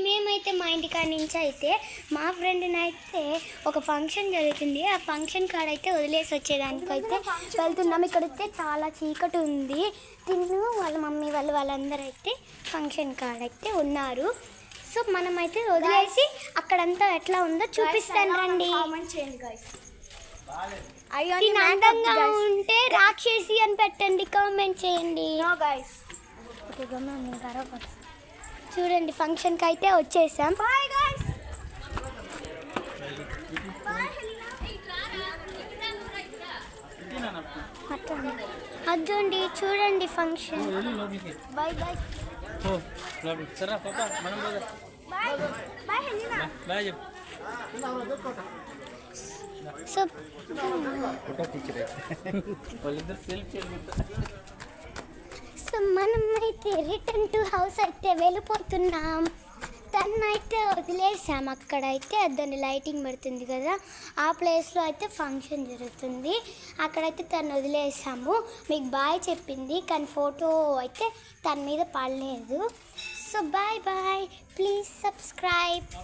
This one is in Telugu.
మేమైతే మా ఇంటికాడ నుంచి అయితే మా ఫ్రెండ్ని అయితే ఒక ఫంక్షన్ జరుగుతుంది. ఆ ఫంక్షన్ కాడ అయితే వదిలేసి వచ్చేదానికైతే వెళ్తున్నాం. ఇక్కడైతే చాలా చీకటి ఉంది. తిన్ను వాళ్ళ మమ్మీ వాళ్ళందరూ అయితే ఫంక్షన్ కాడ అయితే ఉన్నారు. సో మనమైతే వదిలేసి అక్కడంతా ఎట్లా ఉందో చూపిస్తాను రండి. అందంగా ఉంటే రాక్షసి అని పెట్టండి, కామెంట్ చేయండి. చూడండి ఫంక్షన్కి అయితే వచ్చేసాం. అదండి చూడండి ఫంక్షన్. Bye bye. సో మనమైతే రిటర్న్ టు హౌస్ అయితే వెళ్ళిపోతున్నాం. తనైతే వదిలేసాం. అక్కడైతే దాన్ని లైటింగ్ పడుతుంది కదా, ఆ ప్లేస్లో అయితే ఫంక్షన్ జరుగుతుంది. అక్కడైతే తను వదిలేసాము. మీకు బాయ్ చెప్పింది కానీ ఫోటో అయితే తన మీద పడలేదు. So bye bye, please subscribe.